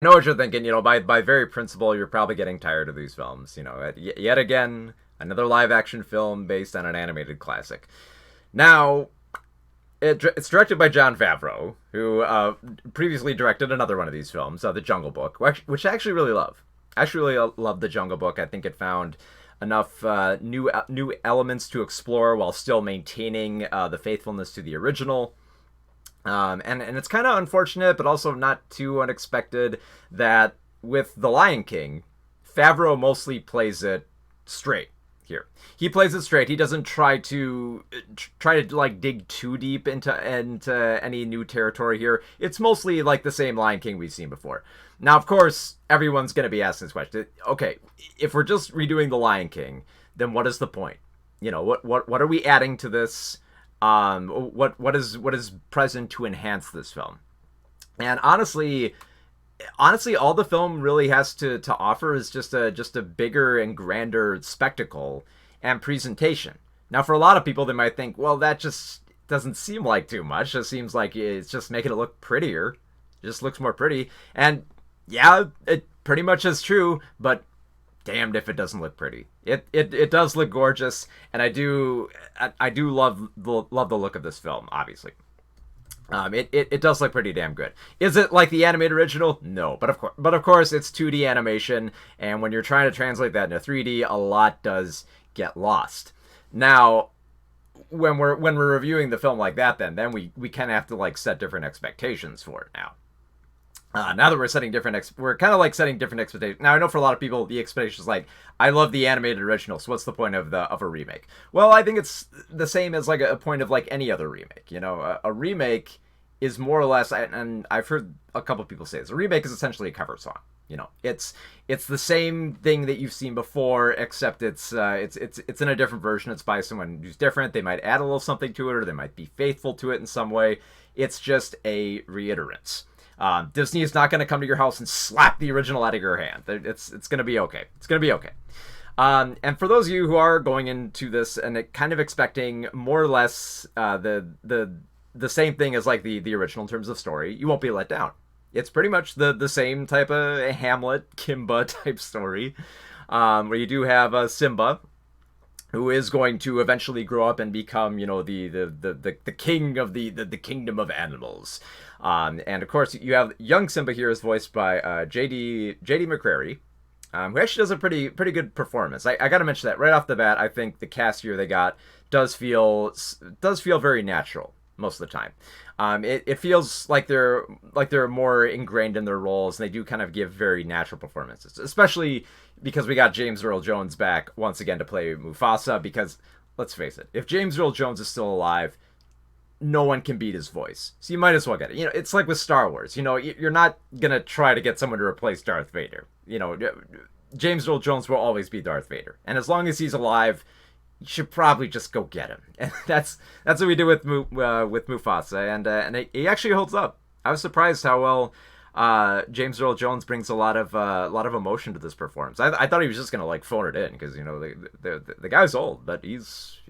know what you're thinking. By very principle, you're probably getting tired of these films. Yet again, another live action film based on an animated classic. Now, it's directed by Jon Favreau, who previously directed another one of these films, The Jungle Book, which I actually really love. I actually really love The Jungle Book. I think it found enough new elements to explore while still maintaining the faithfulness to the original. And it's kind of unfortunate, but also not too unexpected, that with The Lion King, Favreau mostly plays it straight here. He plays it straight. He doesn't try to like dig too deep into any new territory here. It's mostly like the same Lion King we've seen before. Now, of course, everyone's going to be asking this question. Okay, if we're just redoing The Lion King, then what is the point? What are we adding to this? What is present to enhance this film? And honestly, all the film really has to offer is just a bigger and grander spectacle and presentation. Now, for a lot of people, they might think, well, that just doesn't seem like too much. It seems like it's just making it look prettier. It just looks more pretty. And yeah, it pretty much is true, but damned if it doesn't look pretty. It does look gorgeous, and I do love the look of this film. Obviously, it does look pretty damn good. Is it like the animated original? No, but of course it's 2D animation, and when you're trying to translate that into 3D, a lot does get lost. Now, when we're reviewing the film like that, then we kind of have to like set different expectations for it now. Now that we're kind of like setting different expectations. Now I know for a lot of people the expectation is like, I love the animated original, so what's the point of a remake? Well, I think it's the same as like a point of like any other remake. A remake is more or less, and I've heard a couple of people say this. A remake is essentially a cover song. It's the same thing that you've seen before, except it's in a different version. It's by someone who's different. They might add a little something to it, or they might be faithful to it in some way. It's just a reiterance. Disney is not going to come to your house and slap the original out of your hand. It's going to be okay. It's going to be okay. And for those of you who are going into this and kind of expecting more or less the same thing as like the original in terms of story, you won't be let down. It's pretty much the same type of Hamlet, Kimba type story, where you do have Simba, who is going to eventually grow up and become, the king of the kingdom of animals. And of course, you have young Simba here is voiced by J.D. McCrary, who actually does a pretty good performance. I got to mention that right off the bat. I think the cast here they got does feel very natural most of the time. It feels like they're more ingrained in their roles, and they do kind of give very natural performances, especially because we got James Earl Jones back once again to play Mufasa. Because let's face it, if James Earl Jones is still alive, no one can beat his voice. So you might as well get it. It's like with Star Wars. You're not gonna try to get someone to replace Darth Vader. James Earl Jones will always be Darth Vader, and as long as he's alive, you should probably just go get him. And that's what we do with Mufasa, and he actually holds up. I was surprised how well James Earl Jones brings a lot of emotion to this performance. I thought he was just gonna like phone it in because the guy's old, but he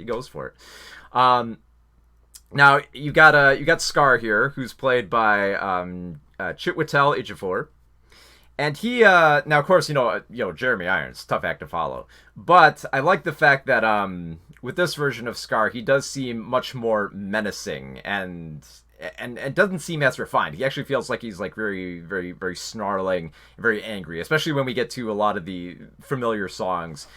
goes for it. Now you got Scar here, who's played by Chiwetel Ejiofor. And he, now of course, Jeremy Irons, tough act to follow. But I like the fact that with this version of Scar, he does seem much more menacing and doesn't seem as refined. He actually feels like he's like very, very, very snarling, very angry, especially when we get to a lot of the familiar songs.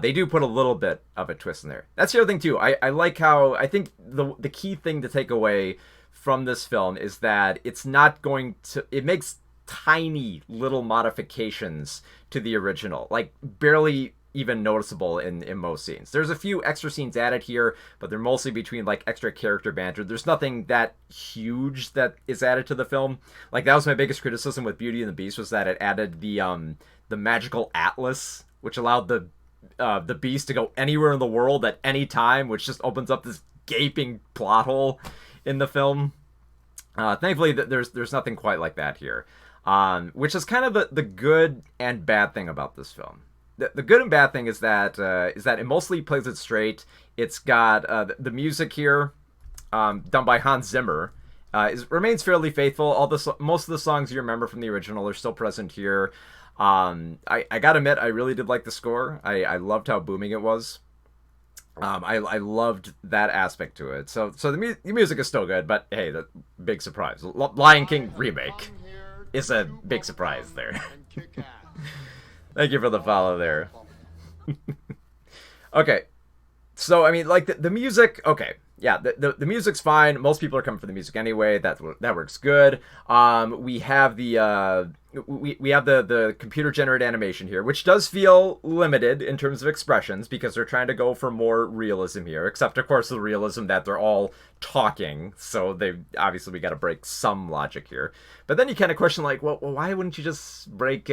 They do put a little bit of a twist in there. That's the other thing too. I like how I think the key thing to take away from this film is that it makes tiny little modifications to the original, like barely even noticeable in most scenes. There's a few extra scenes added here, but they're mostly between like extra character banter. There's nothing that huge that is added to the film. Like that was my biggest criticism with Beauty and the Beast, was that it added the magical atlas, which allowed the Beast to go anywhere in the world at any time, which just opens up this gaping plot hole in the film. Thankfully, there's nothing quite like that here. Which is kind of the good and bad thing about this film. The good and bad thing is that it mostly plays it straight. It's got the music here done by Hans Zimmer. remains fairly faithful. Most of the songs you remember from the original are still present here. I gotta admit, I really did like the score. I loved how booming it was. I loved that aspect to it. So the music is still good, but hey, the big surprise, Lion King remake is a big surprise there. Thank you for the follow there. Okay, so I mean, like the music. Okay, yeah, the music's fine. Most people are coming for the music anyway. That works good. We have we have the computer generated animation here, which does feel limited in terms of expressions because they're trying to go for more realism here. Except of course the realism that they're all talking, so they obviously we got to break some logic here. But then you kind of question like, well, why wouldn't you just break?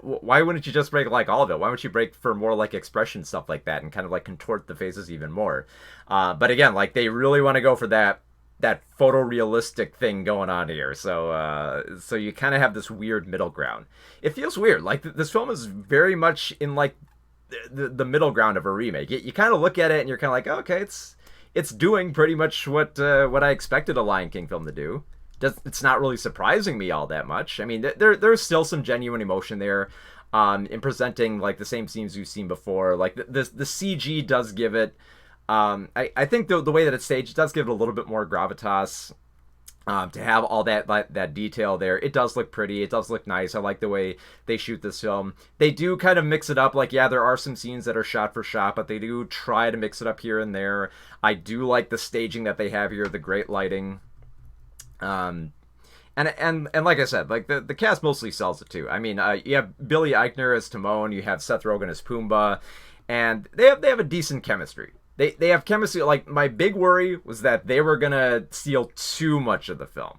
Why wouldn't you just break like all of it? Why wouldn't you break for more like expression stuff like that and kind of like contort the faces even more? But again, like they really want to go for that photorealistic thing going on here. So you kind of have this weird middle ground. It feels weird. Like this film is very much in like the middle ground of a remake. You kind of look at it and you're kind of like, oh, okay, it's doing pretty much what I expected a Lion King film to do. It's not really surprising me all that much. I mean, there's still some genuine emotion there in presenting like the same scenes we've seen before. Like the CG does give it. I think the way that it's staged does give it a little bit more gravitas. To have all that detail there, it does look pretty. It does look nice. I like the way they shoot this film. They do kind of mix it up. Like, yeah, there are some scenes that are shot for shot, but they do try to mix it up here and there. I do like the staging that they have here, the great lighting. And like I said, like the cast mostly sells it too. I mean, you have Billy Eichner as Timon, you have Seth Rogen as Pumbaa, and they have a decent chemistry. They have chemistry. Like my big worry was that they were gonna steal too much of the film,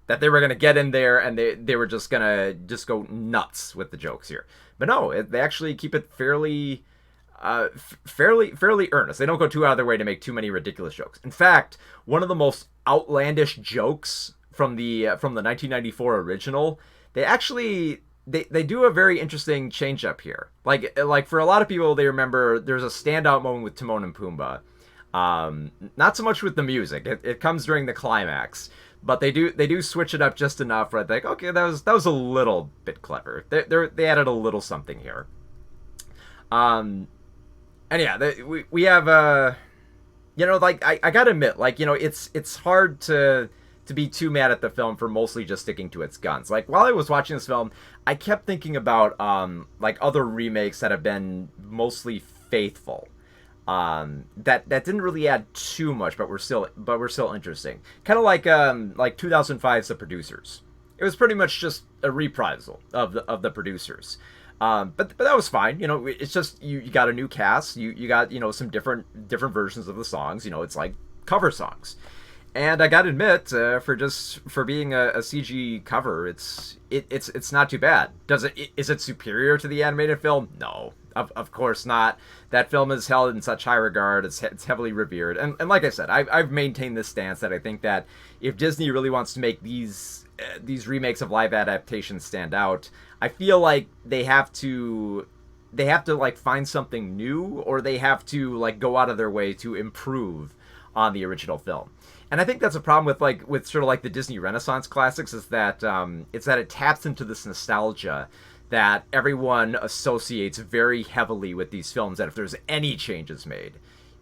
that they were gonna get in there and they were just gonna go nuts with the jokes here. But no, they actually keep it fairly earnest. They don't go too out of their way to make too many ridiculous jokes. In fact, one of the most outlandish jokes from the 1994 original, they do a very interesting change up here. Like for a lot of people, they remember there's a standout moment with Timon and Pumbaa. Not so much with the music. It comes during the climax. But they do switch it up just enough where I think, okay, that was a little bit clever. They added a little something here. And yeah, we have like I gotta admit, like, you know, it's hard to be too mad at the film for mostly just sticking to its guns. Like while I was watching this film, I kept thinking about like other remakes that have been mostly faithful. That didn't really add too much, but were still interesting. Kind of like 2005's The Producers. It was pretty much just a reprisal of the Producers. But that was fine. You know, it's just you got a new cast. You got, you know, some different versions of the songs. You know, it's like cover songs. And I gotta admit, for being a CG cover, it's not too bad. Is it superior to the animated film? No, of course not. That film is held in such high regard. It's heavily revered. And like I said, I've maintained this stance that I think that if Disney really wants to make these remakes of live adaptations stand out, I feel like they have to like find something new, or they have to like go out of their way to improve on the original film. And I think that's a problem with sort of like the Disney Renaissance classics, is that it taps into this nostalgia that everyone associates very heavily with these films, that if there's any changes made,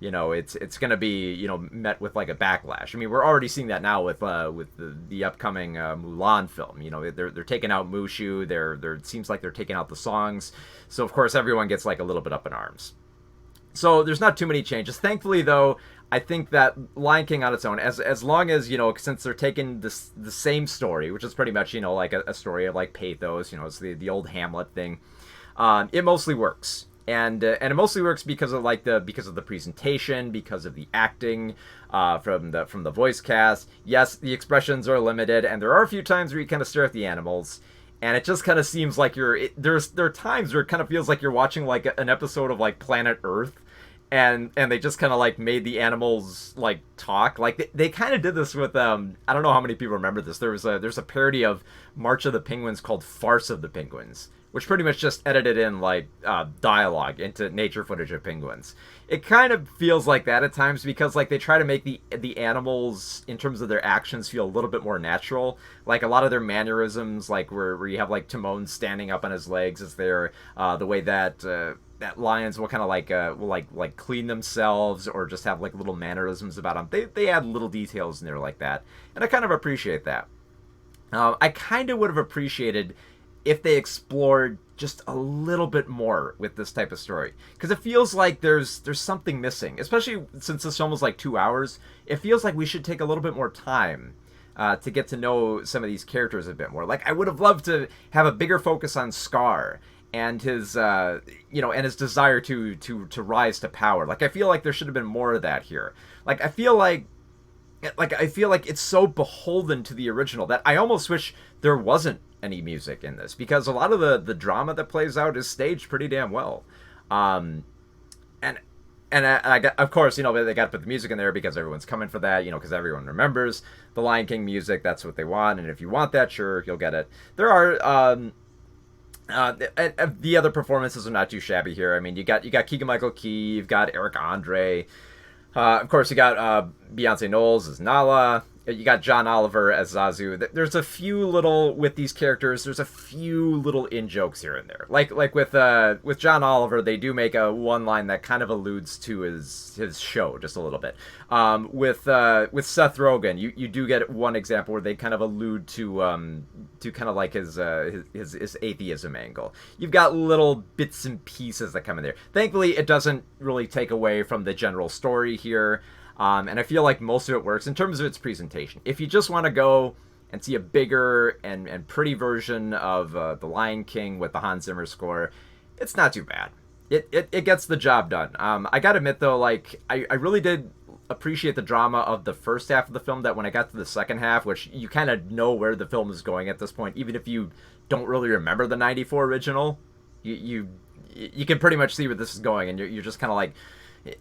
you know, it's going to be, you know, met with like a backlash. I mean, we're already seeing that now with the upcoming Mulan film. You know, they're taking out Mushu. It seems like they're taking out the songs. So of course everyone gets like a little bit up in arms. So there's not too many changes. Thankfully, though, I think that Lion King on its own, as long as, you know, since they're taking the same story, which is pretty much, you know, like a story of like pathos, you know, it's the old Hamlet thing, it mostly works. And it mostly works because of the presentation, because of the acting, from the voice cast. Yes, the expressions are limited, and there are a few times where you kind of stare at the animals, and it just kind of seems like there are times where it kind of feels like you're watching like an episode of like Planet Earth, and they just kind of like made the animals like talk. Like they kind of did this with I don't know how many people remember this. There's a parody of March of the Penguins called Farce of the Penguins, which pretty much just edited in like dialogue into nature footage of penguins. It kind of feels like that at times because like they try to make the animals in terms of their actions feel a little bit more natural. Like a lot of their mannerisms, like where you have like Timon standing up on his legs, is there the way that that lions will kind of like will like clean themselves or just have like little mannerisms about them. They add little details in there like that, and I kind of appreciate that. I kind of would have appreciated if they explored just a little bit more with this type of story, because it feels like there's something missing, especially since this film was like 2 hours. It feels like we should take a little bit more time to get to know some of these characters a bit more. Like I would have loved to have a bigger focus on Scar and his and his desire to rise to power. Like I feel like there should have been more of that here. Like I feel like it's so beholden to the original that I almost wish there wasn't any music in this, because a lot of the drama that plays out is staged pretty damn well. And I got, of course, they got to put the music in there because everyone's coming for that, because everyone remembers the Lion King music. That's what they want, and if you want that, sure, you'll get it. There are the other performances are not too shabby here. I mean, you got Keegan-Michael Key, you've got Eric Andre, of course, you got Beyonce Knowles as Nala. You got John Oliver as Zazu. There's a few little with these characters. There's a few little in jokes here and there. Like with John Oliver, they do make a one line that kind of alludes to his show just a little bit. With Seth Rogen, you do get one example where they kind of allude to kind of like his atheism angle. You've got little bits and pieces that come in there. Thankfully, it doesn't really take away from the general story here. And I feel like most of it works in terms of its presentation. If you just want to go and see a bigger and pretty version of The Lion King with the Hans Zimmer score, it's not too bad. It gets the job done. I gotta admit, though, like, I really did appreciate the drama of the first half of the film, that when I got to the second half, which you kind of know where the film is going at this point, even if you don't really remember the 94 original, you can pretty much see where this is going, and you're just kind of like...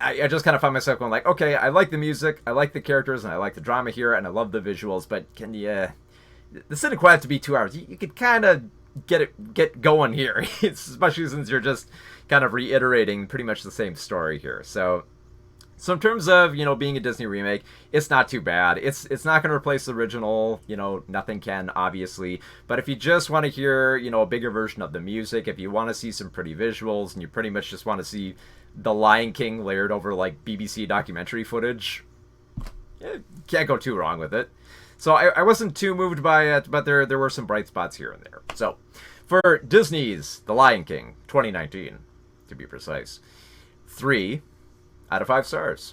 I just kind of find myself going like, okay, I like the music, I like the characters, and I like the drama here, and I love the visuals, but can you... This didn't quite have to be 2 hours. You could kind of get going here, especially since you're just kind of reiterating pretty much the same story here. So in terms of, being a Disney remake, it's not too bad. It's not going to replace the original, nothing can, obviously. But if you just want to hear, a bigger version of the music, if you want to see some pretty visuals, and you pretty much just want to see The Lion King layered over, like, BBC documentary footage, can't go too wrong with it. So I wasn't too moved by it, but there were some bright spots here and there. So, for Disney's The Lion King 2019, to be precise, 3 out of 5 stars.